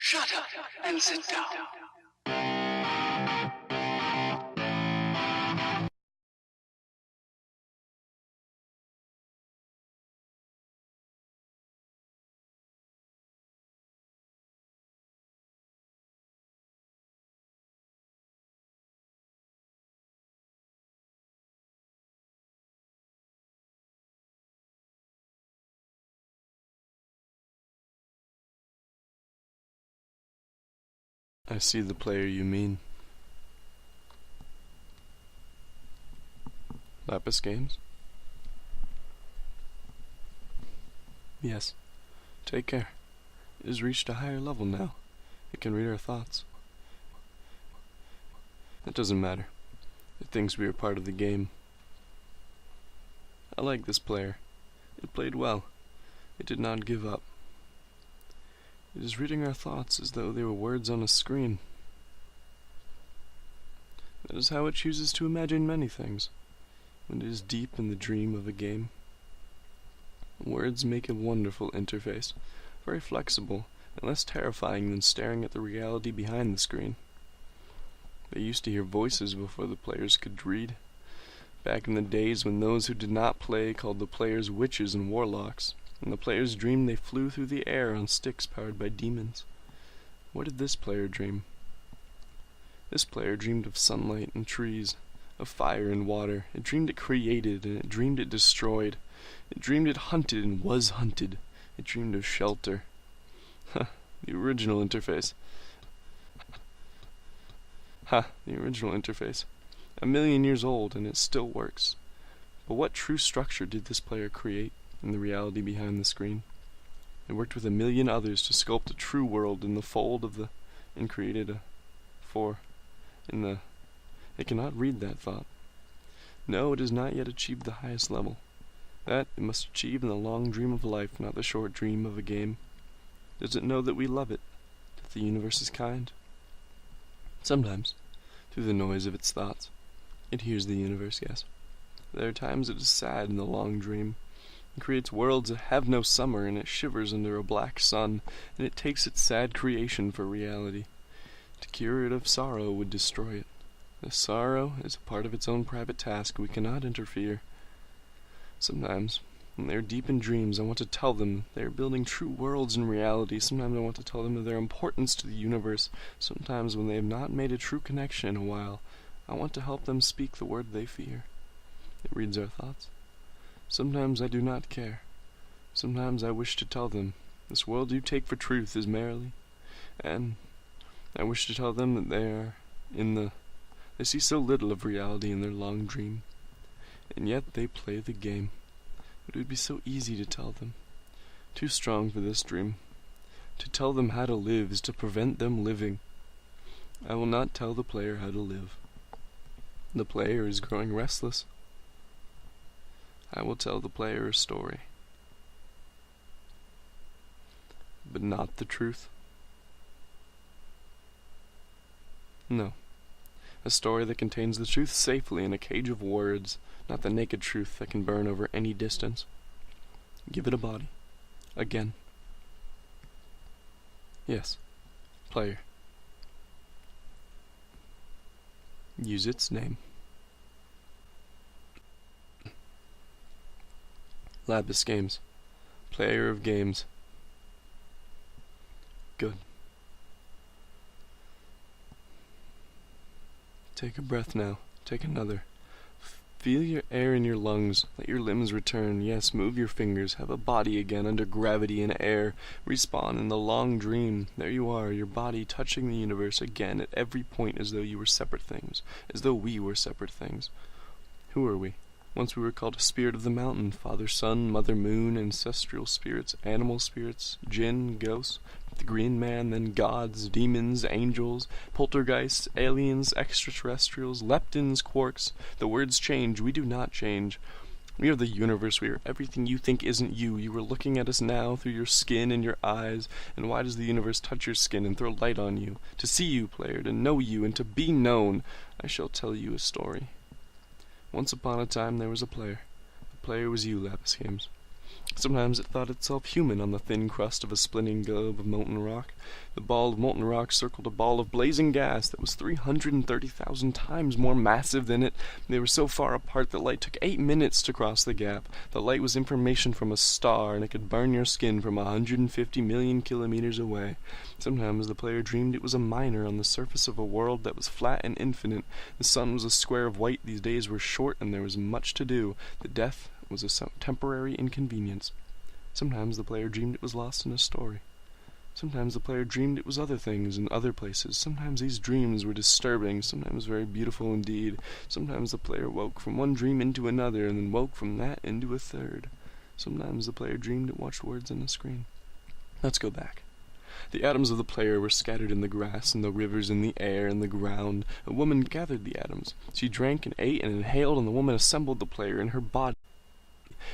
Shut up and sit down. I see the player you mean. Lapis Games? Yes. Take care. It has reached a higher level now. It can read our thoughts. It doesn't matter. It thinks we are part of the game. I like this player. It played well. It did not give up. It is reading our thoughts as though they were words on a screen. That is how it chooses to imagine many things, when it is deep in the dream of a game. Words make a wonderful interface, very flexible and less terrifying than staring at the reality behind the screen. They used to hear voices before the players could read, back in the days when those who did not play called the players witches and warlocks, and the players dreamed they flew through the air on sticks powered by demons. What did this player dream? This player dreamed of sunlight and trees, of fire and water. It dreamed it created, and it dreamed it destroyed. It dreamed it hunted and was hunted. It dreamed of shelter. The original interface. The original interface. 1,000,000 years old, and it still works. But what true structure did this player create in the reality behind the screen? It worked with 1,000,000 others to sculpt a true world in the fold of the, and created a It cannot read that thought. No, it has not yet achieved the highest level. That it must achieve in the long dream of life, not the short dream of a game. Does it know that we love it, that the universe is kind? Sometimes, through the noise of its thoughts, it hears the universe, yes. There are times it is sad in the long dream. It creates worlds that have no summer, and it shivers under a black sun, and it takes its sad creation for reality. To cure it of sorrow would destroy it. The sorrow is a part of its own private task. We cannot interfere. Sometimes, when they are deep in dreams, I want to tell them they are building true worlds in reality. Sometimes I want to tell them of their importance to the universe. Sometimes, when they have not made a true connection in a while, I want to help them speak the word they fear. It reads our thoughts. Sometimes I do not care. Sometimes I wish to tell them, this world you take for truth is merely, and I wish to tell them that they see so little of reality in their long dream, and yet they play the game. It would be so easy to tell them. Too strong for this dream. To tell them how to live is to prevent them living. I will not tell the player how to live. The player is growing restless. I will tell the player a story. But not the truth. No. A story that contains the truth safely in a cage of words, not the naked truth that can burn over any distance. Give it a body. Again. Yes. Player. Use its name. Lapis Games. Player of games. Good. Take a breath now. Take another. Feel your air in your lungs. Let your limbs return. Yes, move your fingers. Have a body again under gravity and air. Respawn in the long dream. There you are, your body touching the universe again at every point as though you were separate things. As though we were separate things. Who are we? Once we were called a spirit of the mountain, Father Sun, Mother Moon, ancestral spirits, animal spirits, jinn, ghosts, the green man, then gods, demons, angels, poltergeists, aliens, extraterrestrials, leptons, quarks. The words change, we do not change. We are the universe, we are everything you think isn't you. You are looking at us now through your skin and your eyes. And why does the universe touch your skin and throw light on you? To see you, player, to know you, and to be known. I shall tell you a story. Once upon a time there was a player. The player was you, Lapis Games. Sometimes it thought itself human on the thin crust of a splitting globe of molten rock. The ball of molten rock circled a ball of blazing gas that was 330,000 times more massive than it. They were so far apart that light took 8 minutes to cross the gap. The light was information from a star, and it could burn your skin from 150 million kilometers away. Sometimes the player dreamed it was a miner on the surface of a world that was flat and infinite. The sun was a square of white. These days were short, and there was much to do. The death was a temporary inconvenience. Sometimes the player dreamed it was lost in a story. Sometimes the player dreamed it was other things in other places. Sometimes these dreams were disturbing, sometimes very beautiful indeed. Sometimes the player woke from one dream into another, and then woke from that into a third. Sometimes the player dreamed it watched words on the screen. Let's go back. The atoms of the player were scattered in the grass, in the rivers, in the air, in the ground. A woman gathered the atoms. She drank and ate and inhaled, and the woman assembled the player in her body.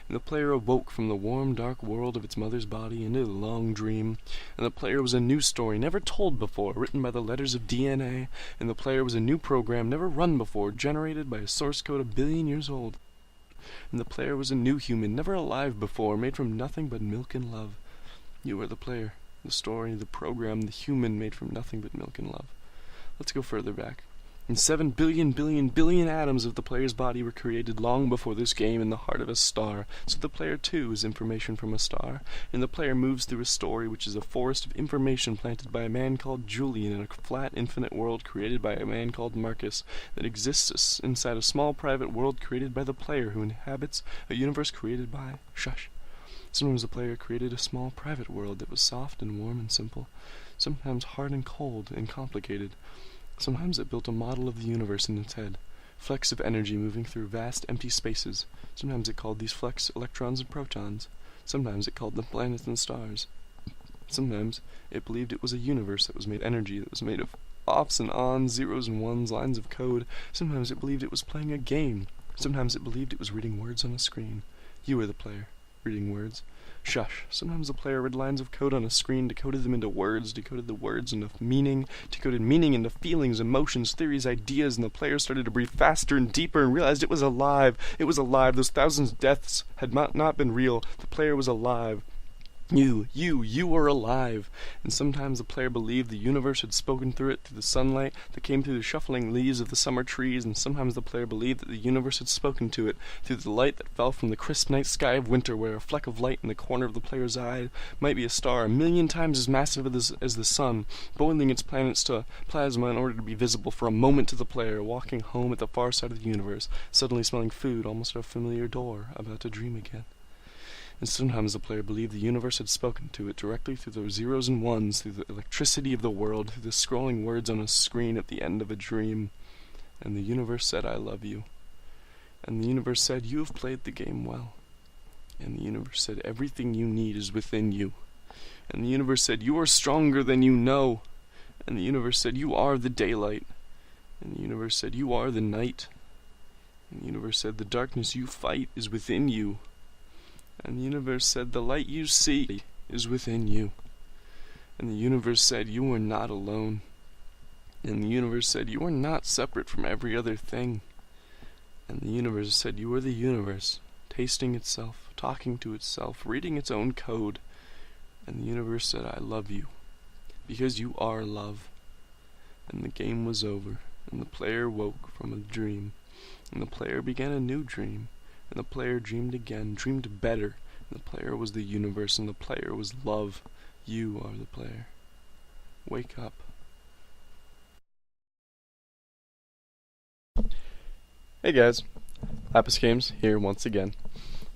And the player awoke from the warm, dark world of its mother's body into the long dream. And the player was a new story, never told before, written by the letters of DNA. And the player was a new program, never run before, generated by a source code 1 billion years old. And the player was a new human, never alive before, made from nothing but milk and love. You are the player, the story, the program, the human made from nothing but milk and love. Let's go further back. And 7 billion atoms of the player's body were created long before this game in the heart of a star. So the player too is information from a star. And the player moves through a story which is a forest of information planted by a man called Julian in a flat infinite world created by a man called Marcus that exists inside a small private world created by the player who inhabits a universe created by Sometimes the player created a small private world that was soft and warm and simple, sometimes hard and cold and complicated. Sometimes it built a model of the universe in its head, flecks of energy moving through vast empty spaces. Sometimes it called these flecks electrons and protons. Sometimes it called them planets and stars. Sometimes it believed it was a universe that was made energy, that was made of offs and ons, zeros and ones, lines of code. Sometimes it believed it was playing a game. Sometimes it believed it was reading words on a screen. You were the player, reading words. Shush. Sometimes the player read lines of code on a screen, decoded them into words, decoded the words into meaning, decoded meaning into feelings, emotions, theories, ideas, and the player started to breathe faster and deeper and realized it was alive. It was alive. Those thousands of deaths had not been real. The player was alive. You were alive. And sometimes the player believed the universe had spoken through it, through the sunlight that came through the shuffling leaves of the summer trees, and sometimes the player believed that the universe had spoken to it through the light that fell from the crisp night sky of winter, where a fleck of light in the corner of the player's eye might be a star 1,000,000 times as massive as the sun, boiling its planets to plasma in order to be visible for a moment to the player, walking home at the far side of the universe, suddenly smelling food almost at a familiar door, about to dream again. And sometimes the player believed the universe had spoken to it directly through the zeros and ones, through the electricity of the world, through the scrolling words on a screen at the end of a dream. And the universe said, I love you. And the universe said, you have played the game well. And the universe said, everything you need is within you. And the universe said, you are stronger than you know. And the universe said, you are the daylight. And the universe said, you are the night. And the universe said, the darkness you fight is within you. And the universe said, the light you see is within you. And the universe said, you are not alone. And the universe said, you are not separate from every other thing. And the universe said, you are the universe, tasting itself, talking to itself, reading its own code. And the universe said, I love you, because you are love. And the game was over, and the player woke from a dream. And the player began a new dream. And the player dreamed again, dreamed better. And the player was the universe, and the player was love. You are the player. Wake up. Hey guys, Lapis Games here once again.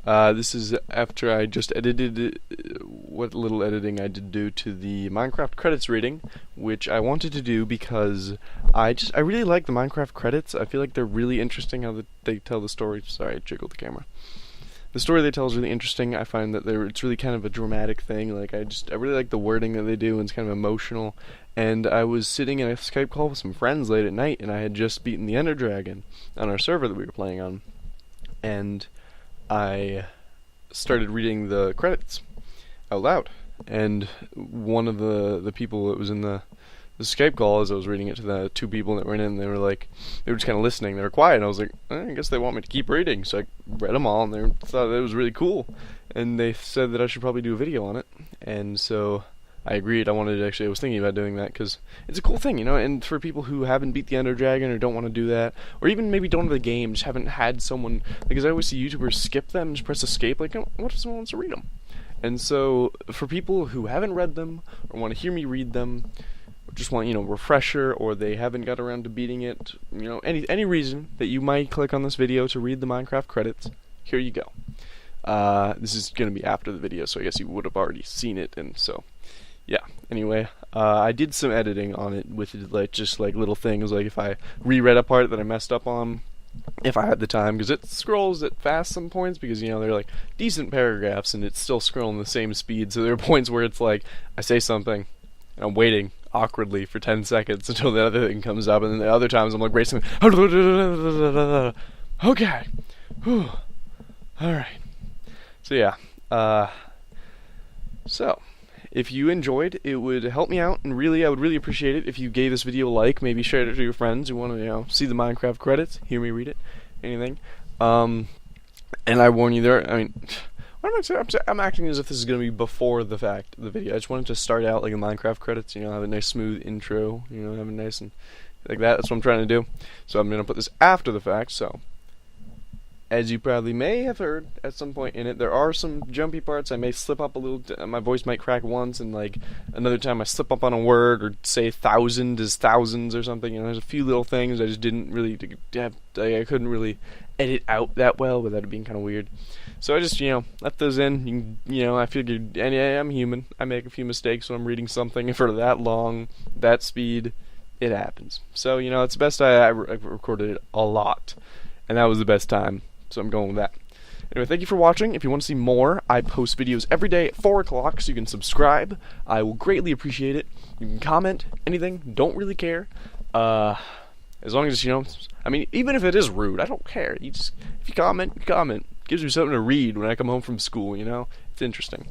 This is after I just edited what little editing I did do to the Minecraft credits reading, which I wanted to do because I really like the Minecraft credits. I feel like they're really interesting how they tell the story. Sorry, I jiggled the camera. The story they tell is really interesting. I find that it's really kind of a dramatic thing. Like I really like the wording that they do, and it's kind of emotional. And I was sitting in a Skype call with some friends late at night, and I had just beaten the Ender Dragon on our server that we were playing on, and I started reading the credits out loud, and one of the people that was in the Skype call, as I was reading it to the two people that were in it, and they were just kind of listening. They were quiet, and I was like, I guess they want me to keep reading, so I read them all, and they thought it was really cool. and they said that I should probably do a video on it, and so I agreed. I was thinking about doing that because it's a cool thing, you know, and for people who haven't beat the Ender Dragon or don't want to do that, or even maybe don't have the game, just haven't had someone, because I always see YouTubers skip them and just press escape, like, what if someone wants to read them? And so, for people who haven't read them, or want to hear me read them, or just want, you know, refresher, or they haven't got around to beating it, you know, any reason that you might click on this video to read the Minecraft credits, here you go. This is going to be after the video, so I guess you would have already seen it, and so, yeah. Anyway, I did some editing on it with, like, just, like, little things, like if I reread a part that I messed up on, if I had the time, because it scrolls at fast some points, because, you know, they're like decent paragraphs and it's still scrolling the same speed, so there are points where it's like I say something and I'm waiting awkwardly for 10 seconds until the other thing comes up, and then the other times I'm like racing, okay, whew, alright, so yeah, so if you enjoyed, it would help me out, and really, I would really appreciate it if you gave this video a like, maybe share it to your friends who want to, you know, see the Minecraft credits, hear me read it, anything. And I warn you there, I mean, what am I saying? I'm acting as if this is going to be before the video. I just wanted to start out like a Minecraft credits, you know, have a nice smooth intro, you know, have a nice and like that. That's what I'm trying to do. So I'm going to put this after the fact, so. As you probably may have heard at some point in it, there are some jumpy parts. I may slip up a little, my voice might crack once, and like another time I slip up on a word, or say thousand is thousands or something. You know, there's a few little things I just didn't really I couldn't really edit out that well without it being kind of weird. So I just, you know, left those in. You know, I figured, and I'm human. I make a few mistakes when I'm reading something for that long, that speed. It happens. So, you know, it's best I recorded it a lot, and that was the best time. So I'm going with that. Anyway, thank you for watching. If you want to see more, I post videos every day at 4 o'clock, so you can subscribe. I will greatly appreciate it. You can comment, anything, don't really care. As long as, you know, I mean, even if it is rude, I don't care. If you comment, you comment. It gives me something to read when I come home from school, you know? It's interesting.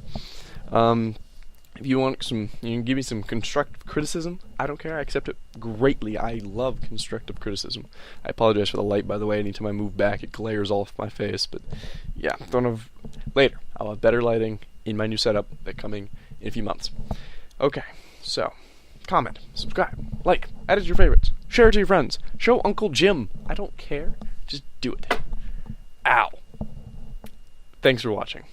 If you want you can give me some constructive criticism. I don't care. I accept it greatly. I love constructive criticism. I apologize for the light, by the way. Anytime I move back, it glares all off my face. But yeah, later. I'll have better lighting in my new setup coming in a few months. Okay, so comment, subscribe, like, add it to your favorites, share it to your friends, show Uncle Jim. I don't care. Just do it. Ow. Thanks for watching.